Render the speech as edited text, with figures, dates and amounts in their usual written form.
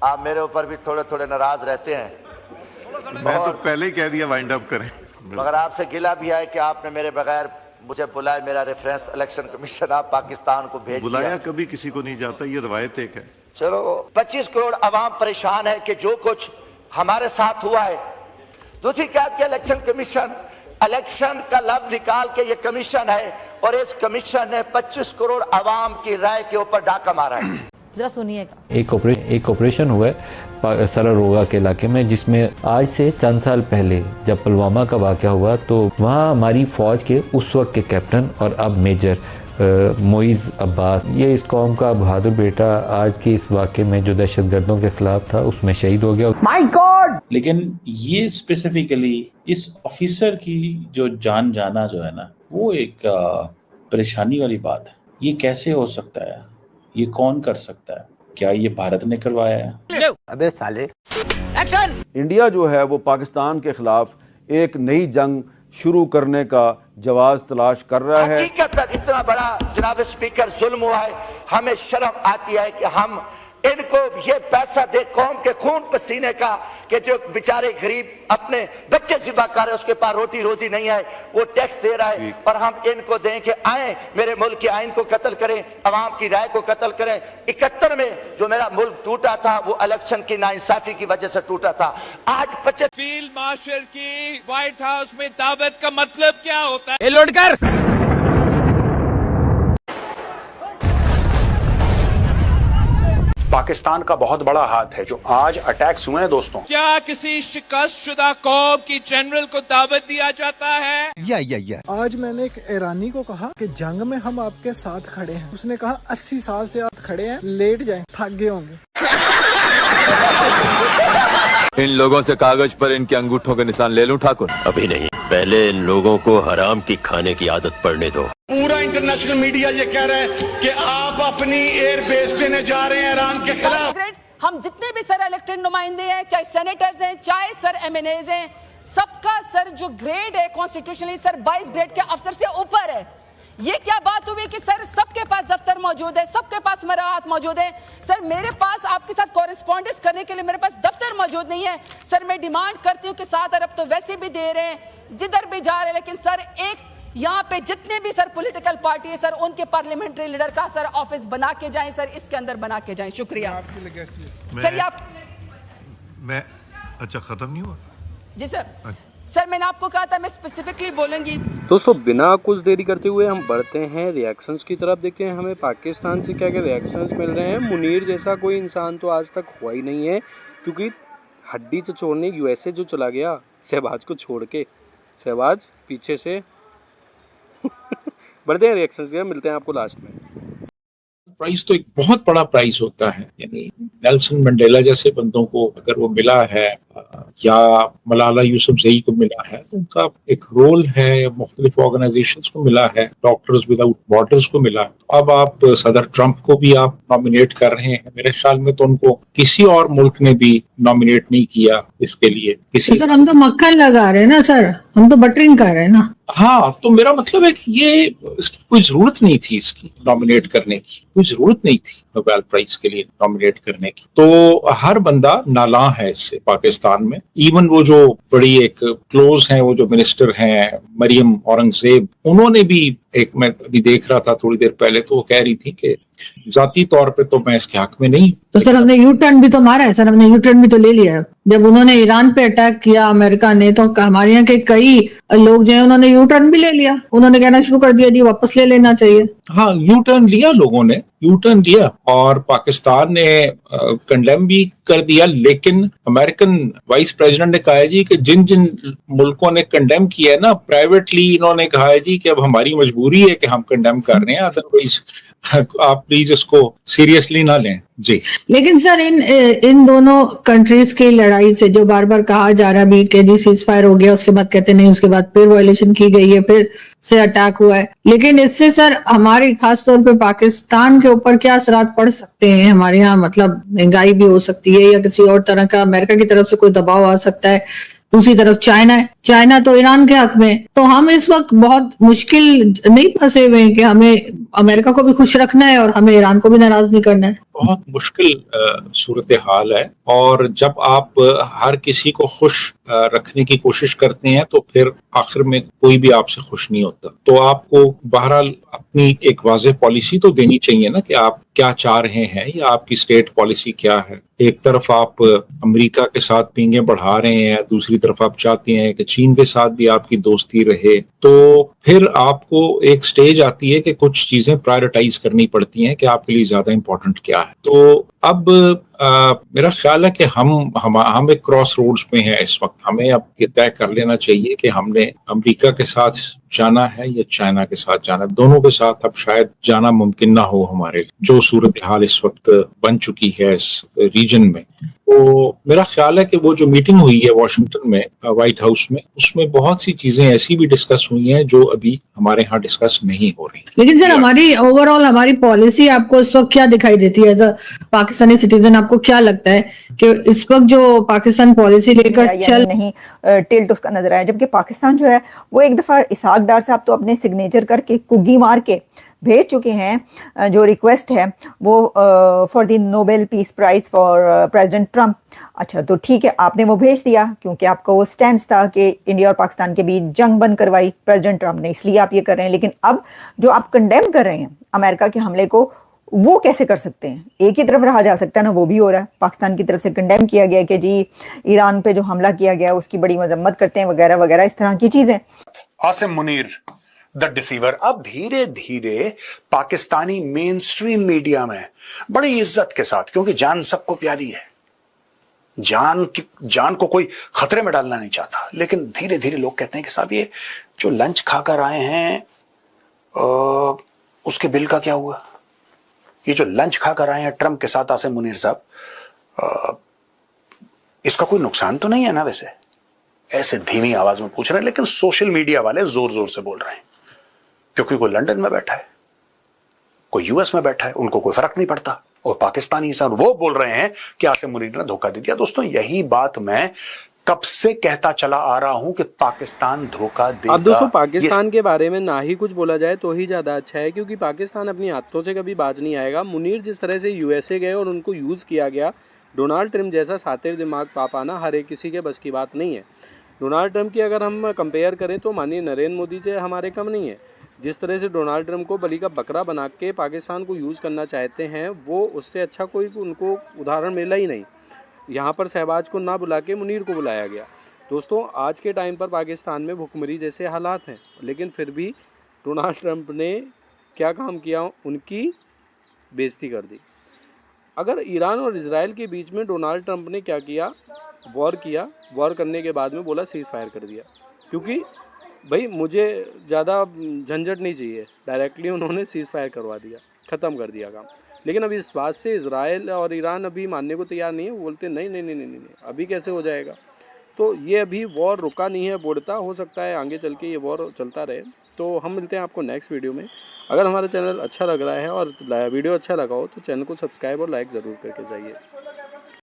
आप मेरे ऊपर भी थोड़े थोड़े नाराज रहते हैं। मैं तो पहले ही कह दिया वाइंड अप करें। मगर आपसे गिला भी है कि आपने मेरे बगैर मुझे बुलाए, मेरा रेफरेंस इलेक्शन कमीशन आप पाकिस्तान को भेज बुलाया दिया। कभी किसी को नहीं जाता, ये रवायत एक है। चलो 25 करोड़ आवाम परेशान है कि जो कुछ हमारे साथ हुआ है। दूसरी बात के इलेक्शन कमीशन, इलेक्शन का लफ्ज निकाल के ये कमीशन है और इस कमीशन ने 25 करोड़ आवाम की राय के ऊपर डाका मारा है। जरा सुनिएगा। एक ऑपरेशन हुआ है सरारोगा के इलाके में, जिसमें आज से चंद साल पहले जब पुलवामा का वाक़या हुआ तो वहाँ हमारी फ़ौज के उस वक्त के कैप्टन और अब मेजर मोइज़ अब्बास, ये इस कौम का बहादुर बेटा, आज के इस वाक़े में जो दहशतगर्दों के खिलाफ था उसमें शहीद हो गया। My God! लेकिन ये स्पेसिफिकली इस ऑफिसर की जो जान जाना जो है ना, वो एक परेशानी वाली बात है। ये कैसे हो सकता है? ये कौन कर सकता है? क्या ये भारत ने करवाया है? अबे साले। एक्शन! इंडिया जो है वो पाकिस्तान के खिलाफ एक नई जंग शुरू करने का जवाब तलाश कर रहा है। हकीकत इतना बड़ा जनाब स्पीकर जुल्म हुआ है, हमें शर्म आती है कि हम इनको ये पैसा दे कौम के खून पसीने का, कि जो बेचारे गरीब अपने बच्चे ज़िबा कर रहे, उसके पास रोटी रोजी नहीं है, वो टैक्स दे रहा है, और हम इनको दें कि आए मेरे मुल्क के आइन को कत्ल करें, अवाम की राय को कत्ल करें। 71 में जो मेरा मुल्क टूटा था वो इलेक्शन की नाइंसाफी की वजह से टूटा था। आज 25 फील्ड मार्शल की व्हाइट हाउस में दावत का मतलब क्या होता है? लोड कर। पाकिस्तान का बहुत बड़ा हाथ है जो आज अटैक्स हुए हैं दोस्तों। क्या किसी शिकस्त शुदा कौम की जनरल को दावत दिया जाता है? या आज मैंने एक ईरानी को कहा कि जंग में हम आपके साथ खड़े हैं। उसने कहा 80 साल से आप खड़े हैं, लेट जाएं, थक गए होंगे। इन लोगों से कागज पर इनके अंगूठों के निशान ले लूं ठाकुर? अभी नहीं, पहले इन लोगों को हराम की खाने की आदत पड़ने दो। पूरा इंटरनेशनल मीडिया ये कह रहा है कि आप अपनी एयर बेस देने जा रहे हैं ईरान के खिलाफ। हम जितने भी सर इलेक्टेड नुमाइंदे हैं, चाहे सेनेटर्स हैं, चाहे सर MNAs हैं, सबका सर जो ग्रेड है कॉन्स्टिट्यूशनली सर 22 ग्रेड के अफसर से ऊपर है। ये क्या बात हुई कि सर सबके पास दफ्तर मौजूद है, सबके पास मराहत मौजूद है। सर मेरे पास आपके साथ कॉरेस्पॉन्डेंस करने के लिए मेरे पास दफ्तर मौजूद नहीं है। सर मैं डिमांड करती हूँ कि 7 अरब तो वैसे भी दे रहे हैं जिधर भी जा रहे हैं, लेकिन सर एक यहाँ पे जितने भी सर पॉलिटिकल पार्टी है सर उनके पार्लियामेंट्री लीडर का सर ऑफिस बना के जाएं, सर इसके अंदर बना के जाएं। शुक्रिया सर। मैं अच्छा खत्म नहीं हुआ जी सर। सर मैंने आपको कहा था मैं स्पेसिफिकली बोलूंगी। दोस्तों बिना कुछ देरी करते हुए हम बढ़ते हैं रिएक्शंस की तरफ। देखते हैं हमें पाकिस्तान से क्या क्या रिएक्शंस मिल रहे हैं। मुनीर जैसा कोई इंसान तो आज तक हुआ ही नहीं है, क्योंकि हड्डी छोड़ने USA जो चला गया शहबाज को छोड़ के, शहबाज पीछे से बढ़ते हैं रिएक्शंस के, मिलते हैं आपको लास्ट में। प्राइस तो एक बहुत बड़ा प्राइस होता है, यानी नेल्सन मंडेला जैसे बंदों को अगर वो मिला है या मलाला यूसुफजई को मिला है तो उनका एक रोल है, मुख्तलिफ ऑर्गेनाइजेशंस को मिला है, डॉक्टर्स विदाउट बॉर्डर्स को मिला। अब आप सदर ट्रंप को भी आप नॉमिनेट कर रहे हैं। मेरे ख्याल में तो उनको किसी और मुल्क ने भी नॉमिनेट नहीं किया इसके लिए। सर हम तो मक्खन लगा रहे हैं ना सर, हम तो बटरिंग कर रहे हैं ना। हाँ, तो मेरा मतलब है कि ये इसकी कोई जरूरत नहीं थी, इसकी नॉमिनेट करने की कोई जरूरत नहीं थी, नोबेल प्राइज के लिए नॉमिनेट करने की। तो हर बंदा नाला है इससे पाकिस्तान में। इवन वो जो बड़ी एक क्लोज हैं, वो जो मिनिस्टर हैं मरियम औरंगजेब, उन्होंने भी एक, मैं अभी देख रहा था थोड़ी देर पहले, तो वो कह रही थी कि जाती तौर पे तो मैं इसके हक में नहीं। तो सर हमने यू टर्न भी तो मारा है, सर हमने यू टर्न भी तो ले लिया है। जब उन्होंने ईरान पे अटैक किया अमेरिका ने, तो हमारे यहाँ के कई लोग जो है उन्होंने यू टर्न भी ले लिया। उन्होंने कहना शुरू कर दिया जी वापस ले लेना चाहिए। हाँ, यू टर्न लिया, लोगों ने यू टर्न लिया और पाकिस्तान ने कंडेम भी कर दिया। लेकिन अमेरिकन वाइस प्रेसिडेंट ने कहा है जी कि जिन जिन मुल्कों ने कंडेम किया है ना, प्राइवेटली इन्होंने कहा है जी कि अब हमारी मजबूरी है कि हम कंडेम कर रहे हैं, अदरवाइज आप प्लीज इसको सीरियसली ना लें जी। लेकिन सर इन दोनों कंट्रीज की लड़ाई से जो बार बार कहा जा रहा है कि जी सीज फायर हो गया, उसके बाद कहते नहीं, उसके बाद फिर वायलेशन की गई है, फिर से अटैक हुआ है, लेकिन इससे सर हमारे खास तौर पे पाकिस्तान के ऊपर क्या असरात पड़ सकते हैं? हमारे यहाँ मतलब महंगाई भी हो सकती है या किसी और तरह का अमेरिका की तरफ से कोई दबाव आ सकता है। दूसरी तरफ चाइना है, चाइना तो ईरान के हक में। तो हम इस वक्त बहुत मुश्किल नहीं फंसे हुए हैं कि हमें अमेरिका को भी खुश रखना है और हमें ईरान को भी नाराज नहीं करना है। बहुत मुश्किल सूरत हाल है, और जब आप हर किसी को खुश रखने की कोशिश करते हैं तो फिर आखिर में कोई भी आपसे खुश नहीं होता। तो आपको बहरहाल अपनी एक वाज़ेह पॉलिसी तो देनी चाहिए ना कि आप क्या चाह रहे हैं या आपकी स्टेट पॉलिसी क्या है। एक तरफ आप अमेरिका के साथ पींगे बढ़ा रहे हैं, दूसरी तरफ आप चाहते हैं कि चीन के साथ भी आपकी दोस्ती रहे, तो फिर आपको एक स्टेज आती है कि कुछ चीजें प्रायोरिटाइज करनी पड़ती हैं कि आपके लिए ज्यादा इंपॉर्टेंट क्या है। तो अब मेरा ख्याल है कि हम एक क्रॉस रोड्स पे हैं इस वक्त। हमें अब ये तय कर लेना चाहिए कि हमने अमेरिका के साथ जाना है या चाइना के साथ जाना है। दोनों के साथ अब शायद जाना मुमकिन ना हो हमारे लिए, जो सूरत हाल इस वक्त बन चुकी है इस रीजन में। तो मेरा ख्याल है कि वो जो मीटिंग हुई है वॉशिंगटन में, व्हाइट हाउस में, उसमें बहुत सी चीजें ऐसी भी डिस्कस हुई हैं जो अभी हमारे यहाँ डिस्कस नहीं हो रही। लेकिन सर हमारी ओवरऑल हमारी पॉलिसी आपको इस वक्त क्या दिखाई देती है? एज अ पाकिस्तानी सिटीजन आपको क्या लगता है कि इस वक्त जो पाकिस्तान पॉलिसी लेकर चल नहीं टिल्ट उसका नजर आया, जबकि पाकिस्तान जो है वो एक दफा इसहाक डार साहब तो अपने सिग्नेचर करके कुग्गी मार के भेज चुके हैं जो रिक्वेस्ट है वो for the Nobel peace prize for president Trump. अच्छा तो ठीक है, आपने वो भेज दिया क्योंकि आपका वो स्टैंड था कि इंडिया और पाकिस्तान के बीच जंग बंद करवाई प्रेसिडेंट ट्रम्प ने, इसलिए आप ये कर रहे हैं। लेकिन अब जो आप कंडेम कर रहे हैं अमेरिका के हमले को, वो कैसे कर सकते हैं? एक ही तरफ रहा जा सकता है ना, वो भी हो रहा है। पाकिस्तान की तरफ से कंडेम किया गया कि जी ईरान पे जो हमला किया गया उसकी बड़ी मजम्मत करते हैं वगैरह वगैरह, इस तरह की चीजें। आसिम मुनीर द डिसीवर अब धीरे धीरे पाकिस्तानी मेन स्ट्रीम मीडिया में बड़ी इज्जत के साथ, क्योंकि जान सबको प्यारी है, जान को कोई खतरे में डालना नहीं चाहता, लेकिन धीरे धीरे लोग कहते हैं कि साहब ये जो लंच खाकर आए हैं उसके बिल का क्या हुआ? ये जो लंच खाकर आए हैं ट्रंप के साथ आसिम मुनीर साहब, इसका कोई नुकसान तो नहीं है ना? वैसे ऐसे धीमी आवाज में पूछ रहे हैं, लेकिन सोशल मीडिया वाले जोर जोर से बोल रहे हैं, क्योंकि कोई लंदन में बैठा है, कोई यूएस में बैठा है, उनको कोई फर्क नहीं पड़ता। और पाकिस्तानी सर वो बोल रहे हैं कि आसिम मुनीर ने धोखा दे दिया। दोस्तों यही बात मैं कब से कहता चला आ रहा हूं कि पाकिस्तान धोखा देगा। अब दोस्तों पाकिस्तान के बारे में ना ही कुछ बोला जाए तो ही ज्यादा अच्छा है, क्योंकि पाकिस्तान अपनी आदतों से कभी बाज नहीं आएगा। मुनीर जिस तरह से यूएसए गए और उनको यूज किया गया, डोनाल्ड ट्रम्प जैसा सातिर दिमाग पा पाना हर एक किसी के बस की बात नहीं है। डोनाल्ड ट्रम्प की अगर हम कंपेयर करें तो माननीय नरेंद्र मोदी से हमारे कम नहीं है। जिस तरह से डोनाल्ड ट्रम्प को बलि का बकरा बना के पाकिस्तान को यूज़ करना चाहते हैं, वो उससे अच्छा कोई उनको उदाहरण मिला ही नहीं। यहाँ पर शहबाज को ना बुला के मुनीर को बुलाया गया। दोस्तों आज के टाइम पर पाकिस्तान में भुखमरी जैसे हालात हैं, लेकिन फिर भी डोनाल्ड ट्रम्प ने क्या काम किया, उनकी बेइज्जती कर दी। अगर ईरान और इजराइल के बीच में डोनाल्ड ट्रम्प ने क्या किया, वॉर किया, वॉर करने के बाद में बोला सीज़ फायर कर दिया, क्योंकि भाई मुझे ज़्यादा झंझट नहीं चाहिए, डायरेक्टली उन्होंने सीज़ फायर करवा दिया, ख़त्म कर दिया काम। लेकिन अभी इस बात से इजराइल और ईरान अभी मानने को तैयार नहीं है, वो बोलते नहीं नहीं नहीं नहीं नहीं अभी कैसे हो जाएगा। तो ये अभी वॉर रुका नहीं है, बढ़ता हो सकता है आगे चल के ये वॉर चलता रहे। तो हम मिलते हैं आपको नेक्स्ट वीडियो में। अगर हमारा चैनल अच्छा लग रहा है और वीडियो अच्छा लगा हो तो चैनल को सब्सक्राइब और लाइक ज़रूर करके जाइए।